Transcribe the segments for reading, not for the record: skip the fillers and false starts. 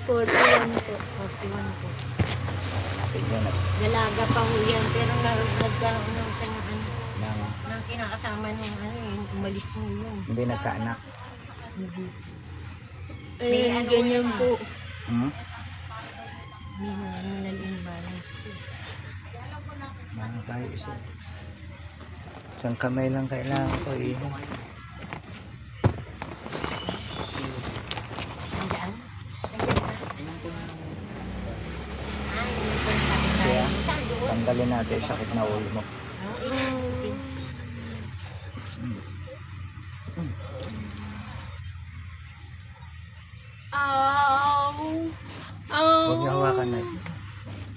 41 po. 41 po. Tingnan na. Dalaga pa ho yan, pero nagkaroon lang siya ng ano, Nang ng kinakasama ng ano yun, umalis mo yun. hindi nagkaanak. Hindi. Ayun, ano ganyan yun, po. Hmm? May hormonal imbalance. Ano tayo isa? Isang kamay lang kailangan ko eh. Andyan? Andyan na. Ay, may kontak tayo. Saan doon? Tanggalin natin yung sakit na ulo mo. Ow! Ow! Huwag niyo hawakan na.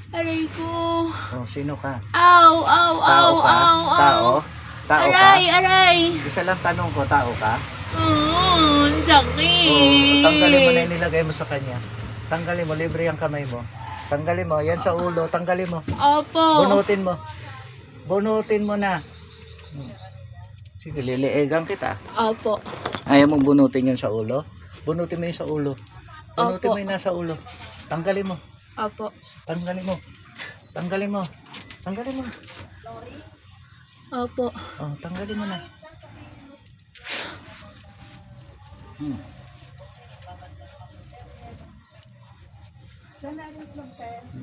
Aray ko. Oh, sino ka? Ow! Ow! Tao Ow! ka? Ow! Tao? Ow! Tao ka? Aray! Aray! Isa lang tanong ko, tao ka? Ang sakit. Oh, tanggalin mo na yung nilagay mo sa kanya. Tanggalin mo, libre ang kamay mo. Tanggalin mo, yan sa ulo, tanggalin mo. Opo. Bunutin mo. Bunutin mo na. Sige, liliigan kita. Opo. Ayaw mong bunutin yun sa ulo? Bunutin mo yun sa ulo. Bunutin Opo. mo yun nasa ulo. Tanggalin mo. Opo. Tanggalin mo. Tanggalin mo. Tanggalin mo. Opo. Oh, tanggalin mo na.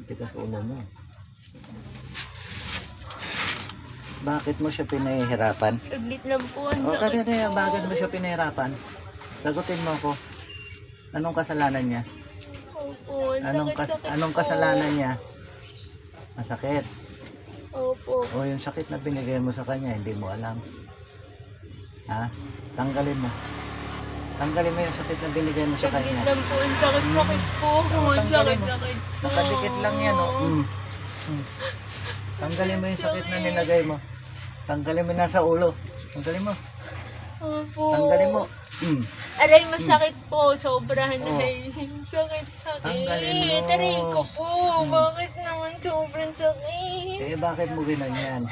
Tigas ulo mo. Bakit mo siya pinahihirapan? Saglit lang po. Ang O, sakit kaya po. bakit mo siya pinahihirapan? Sagutin mo ako. Anong kasalanan niya? Opo. Ang sakit-sakit Anong po. kasalanan niya? Masakit. Opo. O yung sakit na binigay mo sa kanya, hindi mo alam. Ha? Tanggalin mo. Tanggalin mo yung sakit na binigay mo sa Saglit kanya. lang po. Ang sakit-sakit po. Ang tanggalin mo. sakit-sakit po. Nakadikit lang yan, o. Tanggalin mo yung sakit na nilagay mo. Tanggalin mo nasa ulo. Tanggalin mo. Opo. Tanggalin mo. Aray, masakit po. Sobrahan na Oh. Sakit-sakit. Tanggalin mo. Aray ko po. Bakit naman sobrang sakit? Eh, bakit mo ginanyan?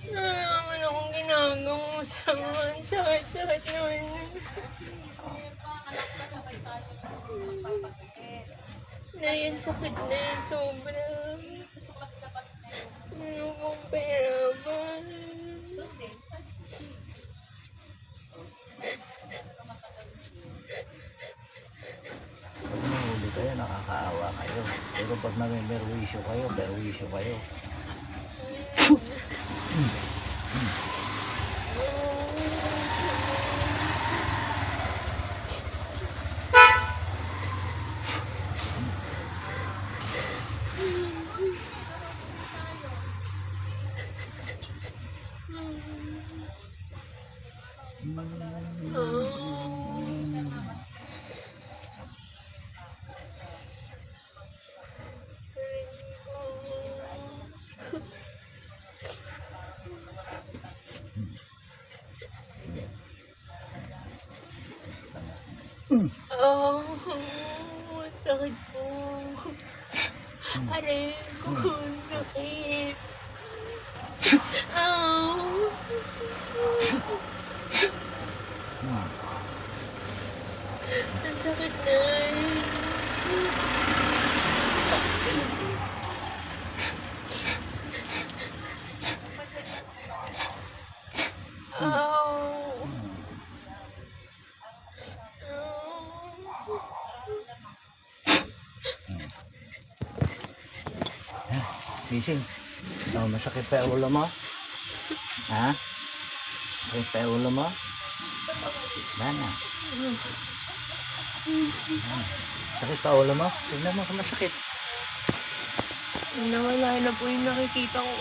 Naman akong ginagawa sa mga sakit-sakit naman. Na yan, sakit na yan. Sobra. Ano pong pera ba? Pag nahuli kayo, nakakaawa kayo. Pero pag namimerwisyo kayo, perwisyo kayo. Oh, sakit po. Aray ko, sakit. Oh. Ang sakit na. Oh. Gising. Oh, masakit pa yung ulo mo? Ha? Masakit pa yung ulo mo? Wala na. Sakit pa ulo mo? Tingnan mo kung masakit. Nawala na po yung nakikita ko